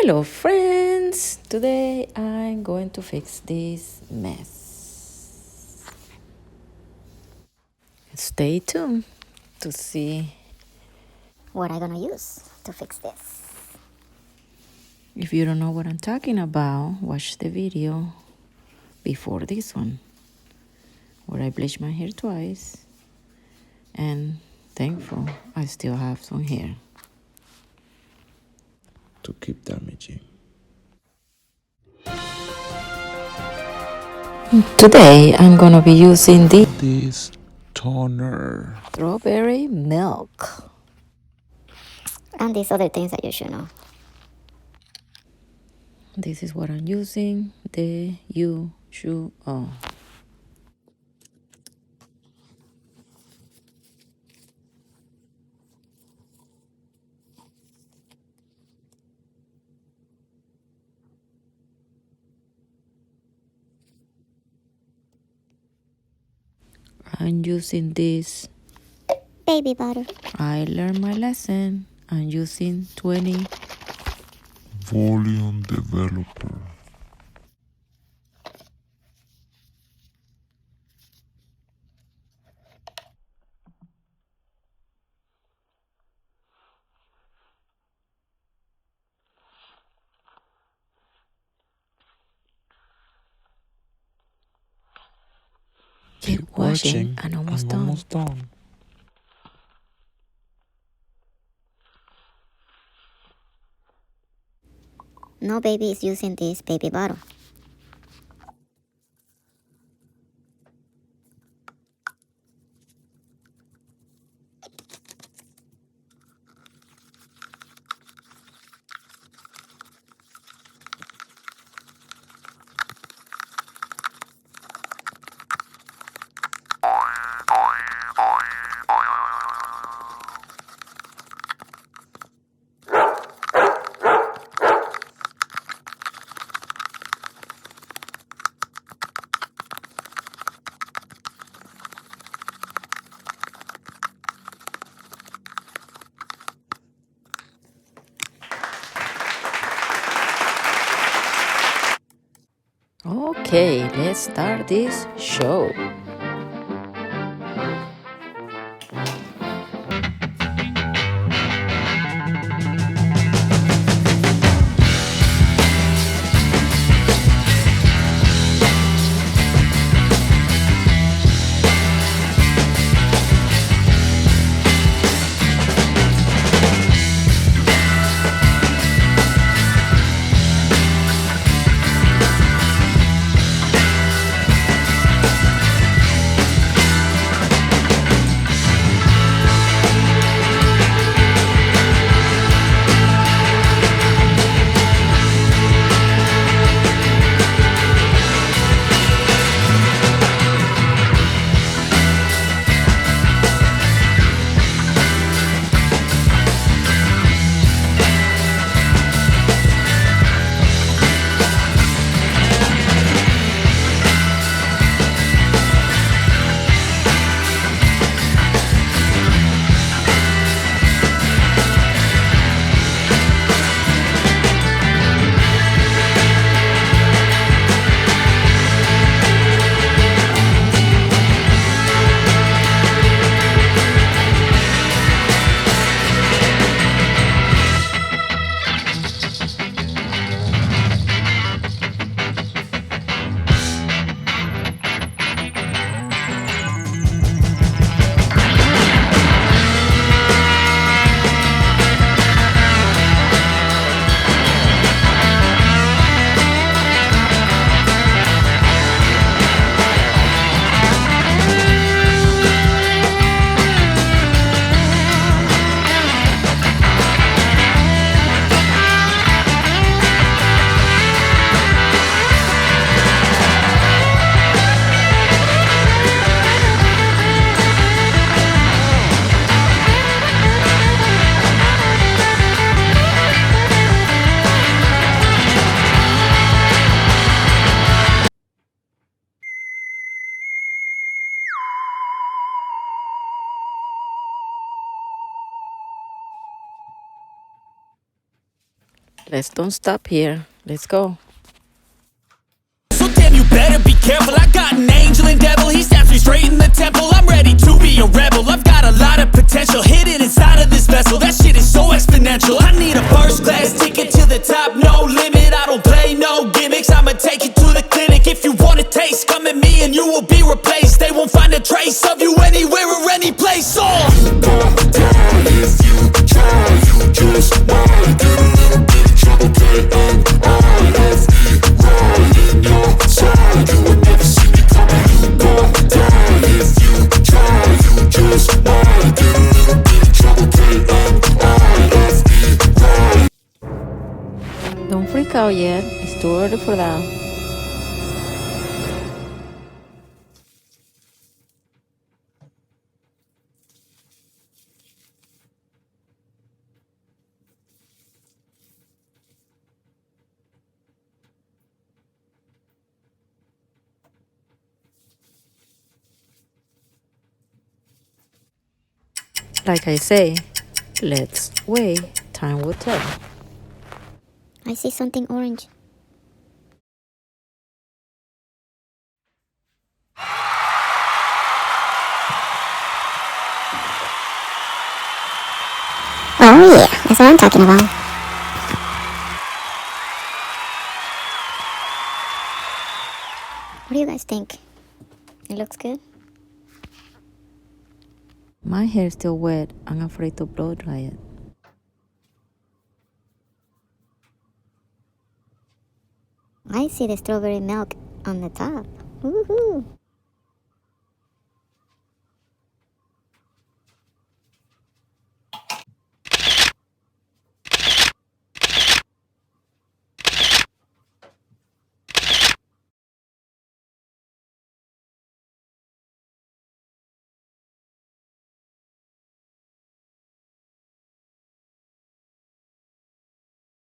Hello friends! Today I'm going to fix this mess. Stay tuned to see what I'm gonna use to fix this. if you don't know what I'm talking about. Watch the video before this one where I bleached my hair twice, and thankful I still have some hair to keep damaging. Today I'm gonna be using this toner, strawberry milk, and these other things that you should know. This is what I'm using, the usual. I'm using this baby butter. I learned my lesson. I'm using 20 volume developer. Keep washing and almost done. No baby is using this baby bottle. Okay, let's start this show. Let's don't stop here. Let's go. So damn, you better be careful. I got an angel and devil. He snaps me straight in the temple. I'm ready to be a rebel. I've got a lot of potential hidden inside of this vessel. That shit is so exponential. I need a first class ticket to the top, no limit. I don't play no gimmicks. I'ma take you to the clinic. If you want a taste, come at me and you will be replaced. They won't find a trace of you anywhere or any place. Oh, you gon' die if you try. You just might get a little bit of trouble. You would never see me coming. You gon' die if you try. You just might get a little bit of trouble. Don't freak out yet. It's too early for that. Like I say, let's wait. Time will tell. I see something orange. Oh yeah, that's what I'm talking about. What do you guys think? It looks good? My hair is still wet. I'm afraid to blow dry it. I see the strawberry milk on the top. Woohoo!